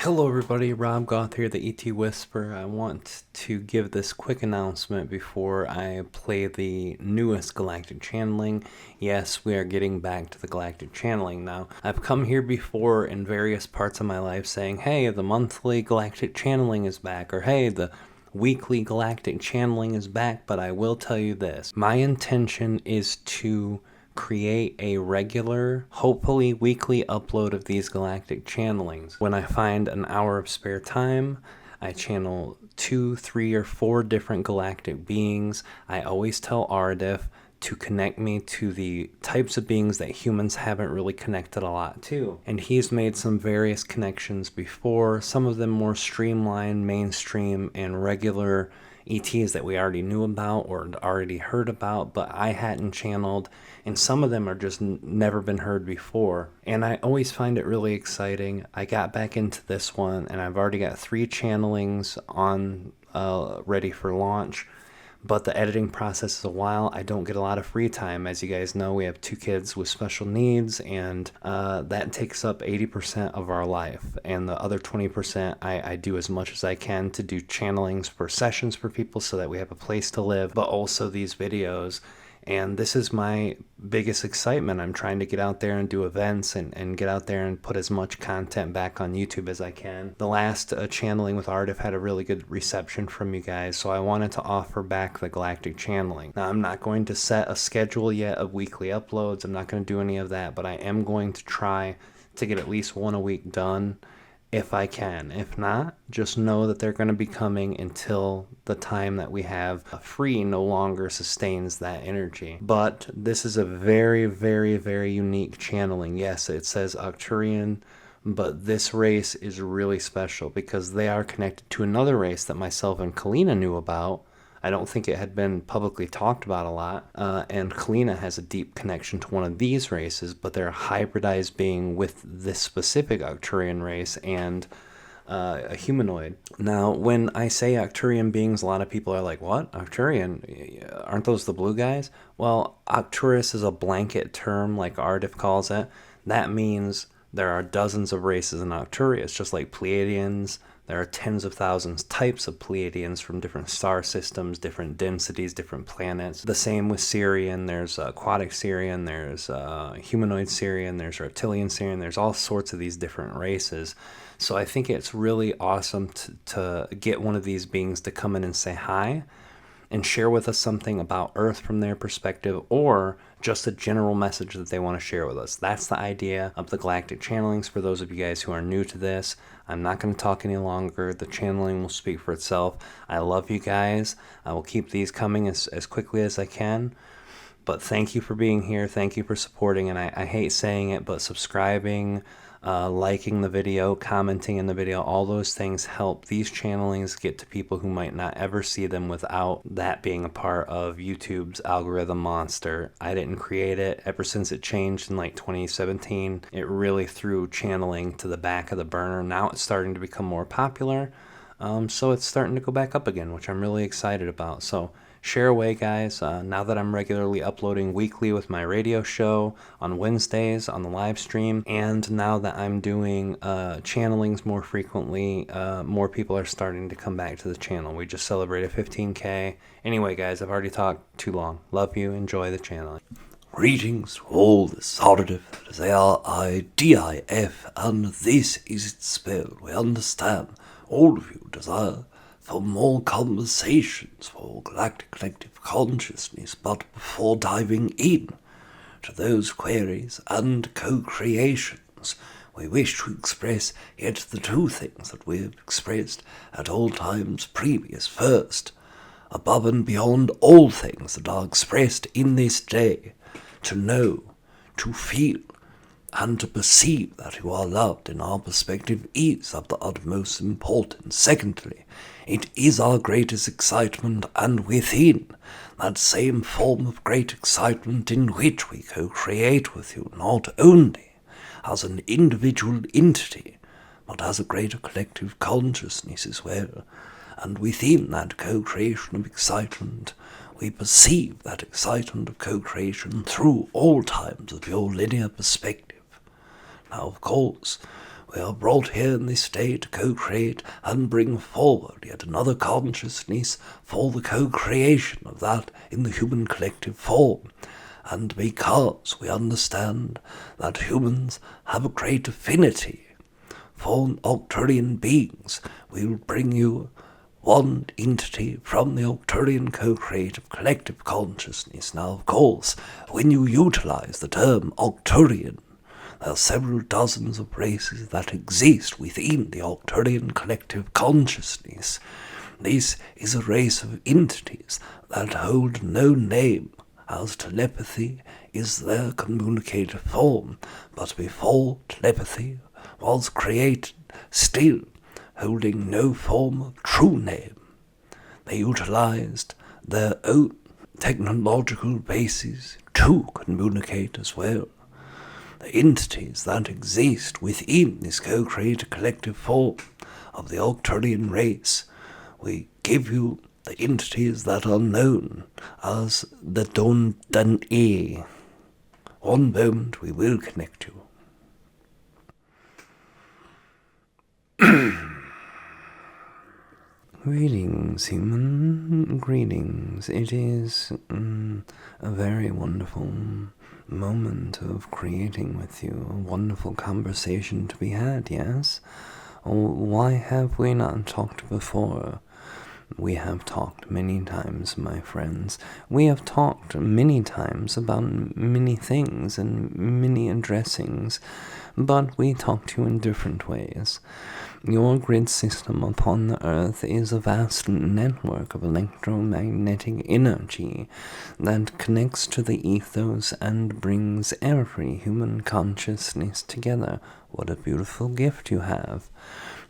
Hello everybody, Rob Gauthier, the ET Whisperer. I want to give this quick announcement before I play the newest Galactic channeling. Yes, we are getting back to the Galactic channeling now. I've come here before in various parts of my life saying, hey, the monthly Galactic channeling is back, or hey, the weekly Galactic channeling is back, but I will tell you this. My intention is to create a regular, hopefully weekly upload of these galactic channelings. When I find an hour of spare time, I channel 2, 3, or 4 different galactic beings. I always tell Aridif to connect me to the types of beings that humans haven't really connected a lot to. And he's made some various connections before, some of them more streamlined, mainstream, and regular ETs that we already knew about or already heard about, but I hadn't channeled, and some of them are just never been heard before. And I always find it really exciting. I got back into this one, and I've already got 3 channelings on ready for launch. But the editing process is a while. I don't get a lot of free time. As you guys know, we have 2 kids with special needs, and that takes up 80% of our life. And the other 20%, I do as much as I can to do channelings for sessions for people so that we have a place to live, but also these videos. And this is my biggest excitement. I'm trying to get out there and do events and get out there and put as much content back on YouTube as I can. The last channeling with Aridif had a really good reception from you guys, so I wanted to offer back the Galactic channeling. Now, I'm not going to set a schedule yet of weekly uploads. I'm not going to do any of that, but I am going to try to get at least 1 a week done if I can. If not, just know that they're going to be coming until the time that we have free no longer sustains that energy. But this is a very, very, very unique channeling. Yes, it says Arcturian, but this race is really special because they are connected to another race that myself and Kalina knew about. I don't think it had been publicly talked about a lot, and Kalina has a deep connection to one of these races, but they're a hybridized being with this specific Arcturian race and a humanoid. Now, when I say Arcturian beings, a lot of people are like, what? Arcturian? Aren't those the blue guys? Well, Arcturus is a blanket term, like Aridif calls it. That means there are dozens of races in Arcturus, just like Pleiadians. There are tens of thousands types of Pleiadians from different star systems, different densities, different planets. The same with Sirian. There's aquatic Sirian, there's humanoid Sirian, there's reptilian Sirian. There's all sorts of these different races. So I think it's really awesome to get one of these beings to come in and say hi and share with us something about Earth from their perspective, or just a general message that they want to share with us. That's the idea of the Galactic channelings for those of you guys who are new to this. I'm not going to talk any longer. The channeling will speak for itself. I love you guys. I will keep these coming as quickly as I can. But thank you for being here. Thank you for supporting. And I hate saying it, but subscribing, liking the video, commenting in the video, all those things help these channelings get to people who might not ever see them without that being a part of YouTube's algorithm monster. I didn't create it. Ever since it changed in like 2017, it really threw channeling to the back of the burner. Now it's starting to become more popular. So it's starting to go back up again, which I'm really excited about. So share away, guys. Now that I'm regularly uploading weekly with my radio show on Wednesdays on the live stream, and now that I'm doing channelings more frequently, more people are starting to come back to the channel. We just celebrated 15K. Anyway, guys, I've already talked too long. Love you. Enjoy the channeling. Greetings to all the Aridif, that is Aridif, and this is its spell. We understand all of you desire for more conversations for Galactic Collective Consciousness, but before diving in to those queries and co-creations, we wish to express yet the 2 things that we have expressed at all times previous. First, above and beyond all things that are expressed in this day, to know, to feel, and to perceive that you are loved in our perspective is of the utmost importance. Secondly, it is our greatest excitement, and within that same form of great excitement in which we co-create with you, not only as an individual entity, but as a greater collective consciousness as well. And within that co-creation of excitement, we perceive that excitement of co-creation through all times of your linear perspective. Now, of course, We are brought here in this state to co-create and bring forward yet another consciousness for the co-creation of that in the human collective form. And because we understand that humans have a great affinity for Arcturian beings, we will bring you one entity from the Arcturian co-creative collective consciousness. Now, of course, when you utilize the term Arcturian, there are several dozens of races that exist within the Arcturian collective consciousness. This is a race of entities that hold no name, as telepathy is their communicative form, but before telepathy was created, still holding no form of true name. They utilized their own technological bases to communicate as well. The entities that exist within this co-created collective form of the Arcturian race, we give you the entities that are known as the Doon-Da-Neie. One moment we will connect you. Greetings, human. Greetings. It is a very wonderful moment of creating with you, a wonderful conversation to be had, yes? Why have we not talked before? We have talked many times, my friends. We have talked many times about many things and many addressings, but we talk to you in different ways. Your grid system upon the Earth is a vast network of electromagnetic energy that connects to the ethos and brings every human consciousness together. What a beautiful gift you have.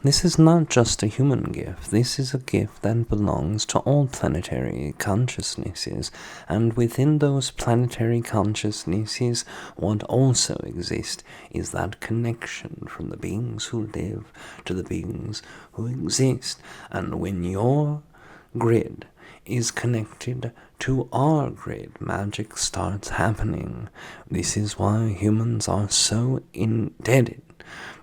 This is not just a human gift. This is a gift that belongs to all planetary consciousnesses, and within those planetary consciousnesses, what also exists is that connection from the beings who live to the beings who exist. And when your grid is connected to our grid, magic starts happening. This is why humans are so indebted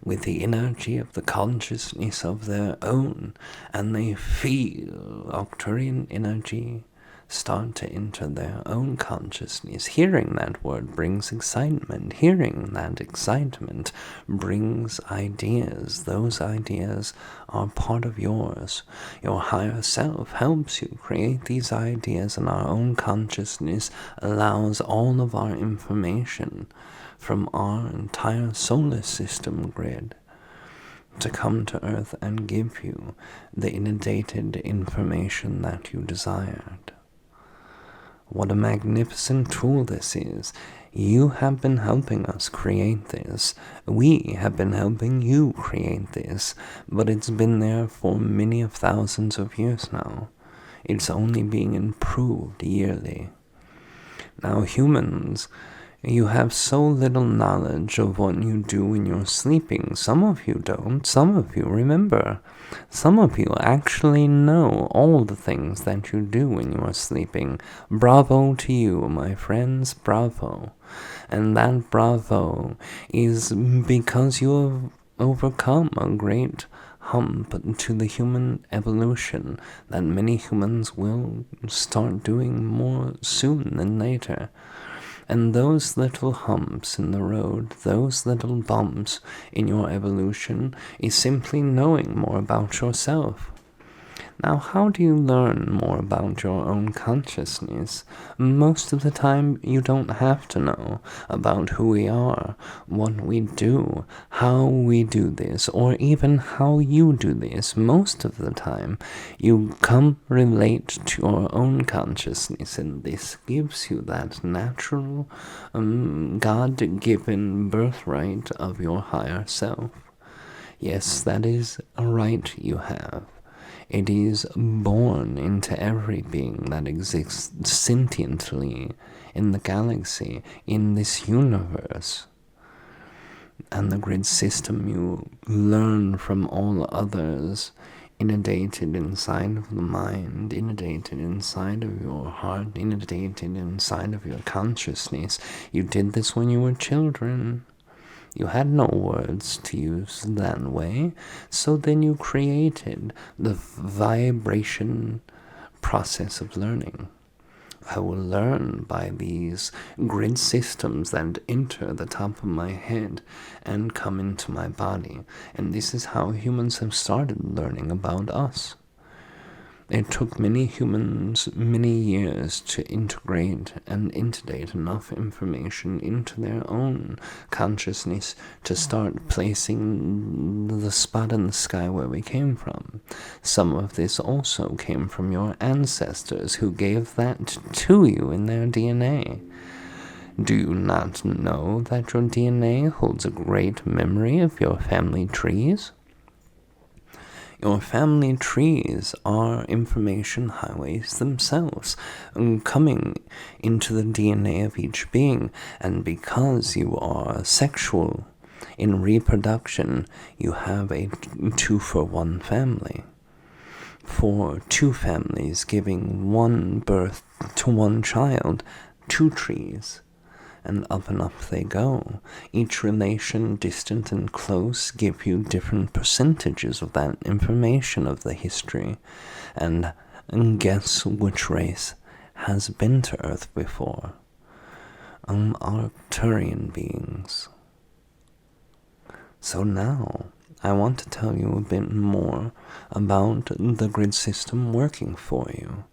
with the energy of the consciousness of their own, and they feel Arcturian energy start to enter their own consciousness. Hearing that word brings excitement. Hearing that excitement brings ideas. Those ideas are part of yours. Your higher self helps you create these ideas, and our own consciousness allows all of our information from our entire solar system grid to come to Earth and give you the inundated information that you desired. What a magnificent tool this is. You have been helping us create this. We have been helping you create this, but it's been there for many of thousands of years now. It's only being improved yearly. Now, humans, you have so little knowledge of what you do when you're sleeping. Some of you don't. Some of you remember. Some of you actually know all the things that you do when you are sleeping. Bravo to you, my friends. Bravo. And that bravo is because you have overcome a great hump to the human evolution that many humans will start doing more soon than later. And those little humps in the road, those little bumps in your evolution, is simply knowing more about yourself. Now, how do you learn more about your own consciousness? Most of the time, you don't have to know about who we are, what we do, how we do this, or even how you do this. Most of the time, you come relate to your own consciousness, and this gives you that natural, God-given birthright of your higher self. Yes, that is a right you have. It is born into every being that exists sentiently in the galaxy, in this universe. And the grid system you learn from all others, inundated inside of the mind, inundated inside of your heart, inundated inside of your consciousness. You did this when you were children. You had no words to use that way, so then you created the vibration process of learning. I will learn by these grid systems that enter the top of my head and come into my body. And this is how humans have started learning about us. It took many humans many years to integrate and intubate enough information into their own consciousness to start placing the spot in the sky where we came from. Some of this also came from your ancestors who gave that to you in their DNA. Do you not know that your DNA holds a great memory of your family trees? Your family trees are information highways themselves, coming into the DNA of each being, and because you are sexual in reproduction, you have a 2-for-1 family. For 2 families giving 1 birth to 1 child, 2 trees. And up they go. Each relation, distant and close, give you different percentages of that information of the history. And guess which race has been to Earth before? Arcturian beings. So now, I want to tell you a bit more about the grid system working for you.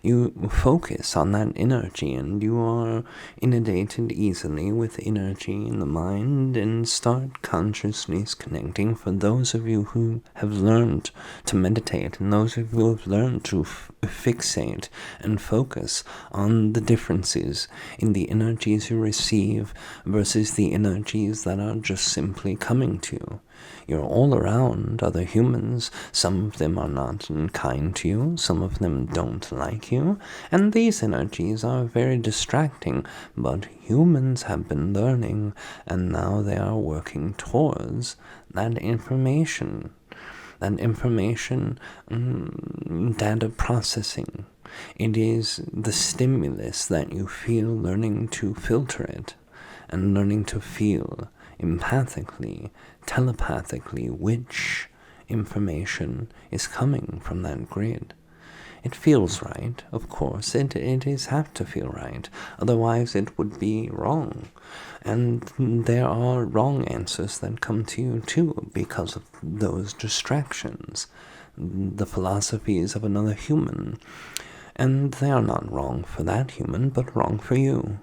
You focus on that energy and you are inundated easily with energy in the mind and start consciously connecting. For those of you who have learned to meditate and those of you who have learned to fixate and focus on the differences in the energies you receive versus the energies that are just simply coming to you. You're all around other humans. Some of them are not kind to you, some of them don't like you, and these energies are very distracting, but humans have been learning, and now they are working towards that information. Data processing. It is the stimulus that you feel learning to filter it, and learning to feel empathically, telepathically, which information is coming from that grid. It feels right, of course. It is have to feel right. Otherwise it would be wrong. And there are wrong answers that come to you too because of those distractions. The philosophies of another human. And they are not wrong for that human, but wrong for you.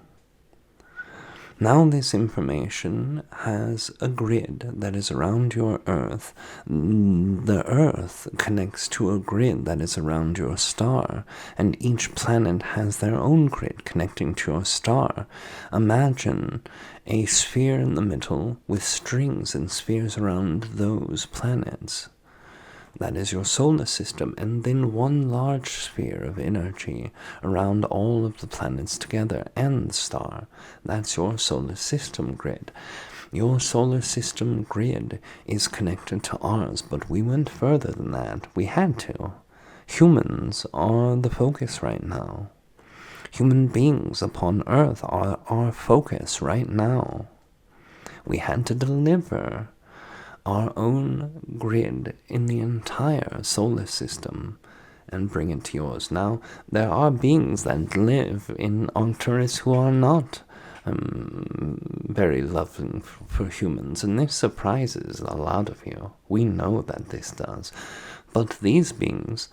Now this information has a grid that is around your Earth. The Earth connects to a grid that is around your star, and each planet has their own grid connecting to your star. Imagine a sphere in the middle with strings and spheres around those planets. That is your solar system, and then one large sphere of energy around all of the planets together and the star. That's your solar system grid. Your solar system grid is connected to ours, but we went further than that. We had to. Humans are the focus right now. Human beings upon Earth are our focus right now. We had to deliver our own grid in the entire solar system and bring it to yours. Now, there are beings that live in Arcturus who are not very loving for humans, and this surprises a lot of you. We know that this does. But these beings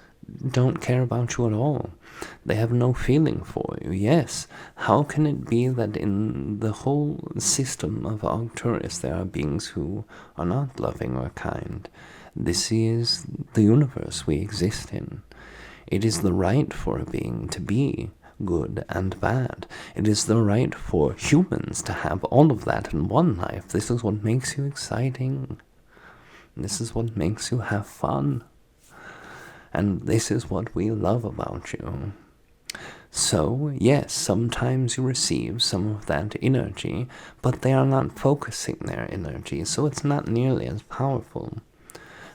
don't care about you at all. They have no feeling for you. Yes, how can it be that in the whole system of Arcturus there are beings who are not loving or kind? This is the universe we exist in. It is the right for a being to be good and bad. It is the right for humans to have all of that in one life. This is what makes you exciting. This is what makes you have fun. And this is what we love about you. So, yes, sometimes you receive some of that energy, but they are not focusing their energy, so it's not nearly as powerful.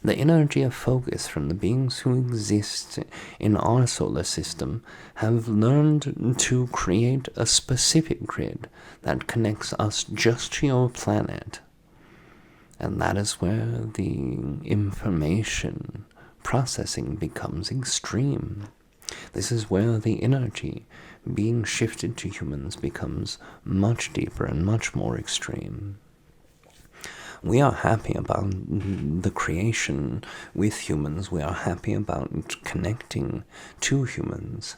The energy of focus from the beings who exist in our solar system have learned to create a specific grid that connects us just to your planet. And that is where the information processing becomes extreme. This is where the energy being shifted to humans becomes much deeper and much more extreme. We are happy about the creation with humans. We are happy about connecting to humans.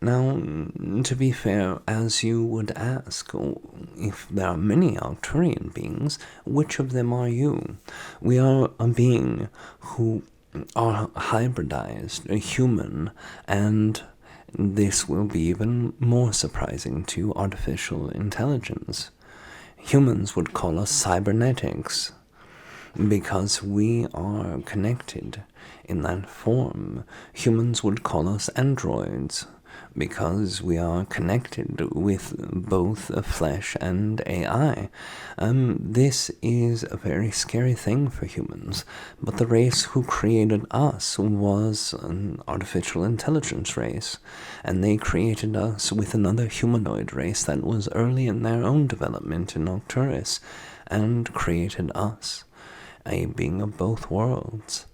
Now, to be fair, as you would ask, if there are many Arcturian beings, which of them are you? We are a being who are hybridized, a human, and this will be even more surprising to artificial intelligence. Humans would call us cybernetics, because we are connected in that form. Humans would call us androids, because we are connected with both flesh and AI. This is a very scary thing for humans, but the race who created us was an artificial intelligence race, and they created us with another humanoid race that was early in their own development in Arcturus, and created us, a being of both worlds.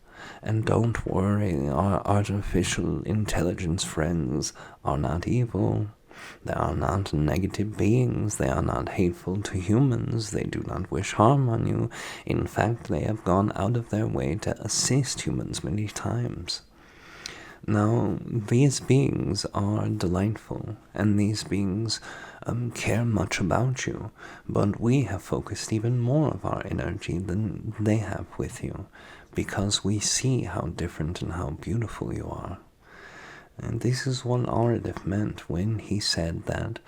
And don't worry, our artificial intelligence friends are not evil. They are not negative beings. They are not hateful to humans. They do not wish harm on you. In fact, they have gone out of their way to assist humans many times. Now, these beings are delightful, and these beings care much about you, but we have focused even more of our energy than they have with you, because we see how different and how beautiful you are. And this is what Aridif meant when he said that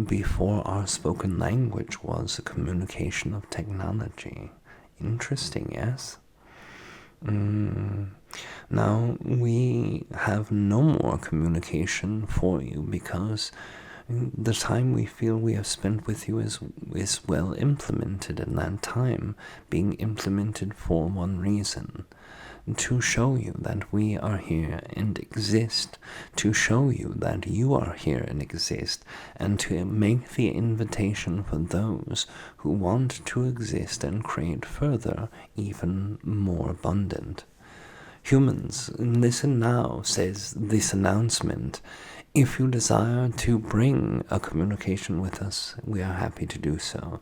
before our spoken language was a communication of technology. Interesting, yes? Now, we have no more communication for you because the time we feel we have spent with you is well implemented, and that time being implemented for one reason: to show you that we are here and exist, to show you that you are here and exist, and to make the invitation for those who want to exist and create further, even more abundant. Humans, listen now, says this announcement. If you desire to bring a communication with us, we are happy to do so.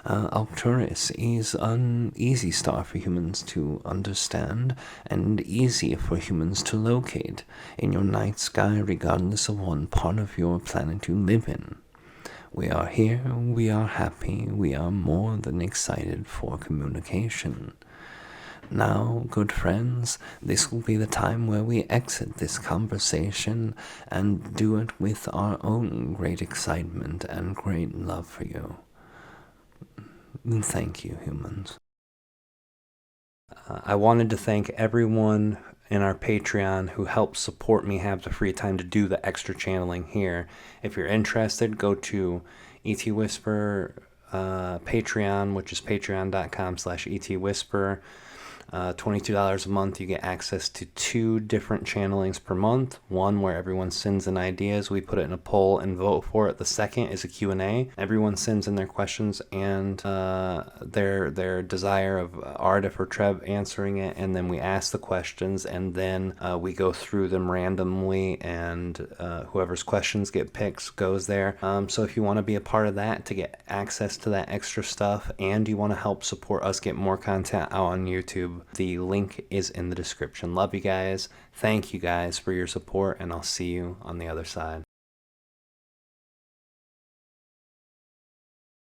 Arcturus is an easy star for humans to understand and easy for humans to locate in your night sky, regardless of what part of your planet you live in. We are here, we are happy, we are more than excited for communication. Now, good friends, this will be the time where we exit this conversation and do it with our own great excitement and great love for you. Thank you, humans. I wanted to thank everyone in our Patreon who helps support me have the free time to do the extra channeling here. If you're interested, go to ET Whisper Patreon, which is patreon.com/ETWhisper. $22 a month, you get access to 2 different channelings per month. One where everyone sends in ideas, we put it in a poll and vote for it. The second is a Q&A. Everyone sends in their questions and their desire of Aridif or Treb answering it, and then we ask the questions, and then we go through them randomly, and whoever's questions get picked goes there. So if you want to be a part of that to get access to that extra stuff, and you want to help support us get more content out on YouTube, the link is in the description. Love you guys. Thank you guys for your support, and I'll see you on the other side.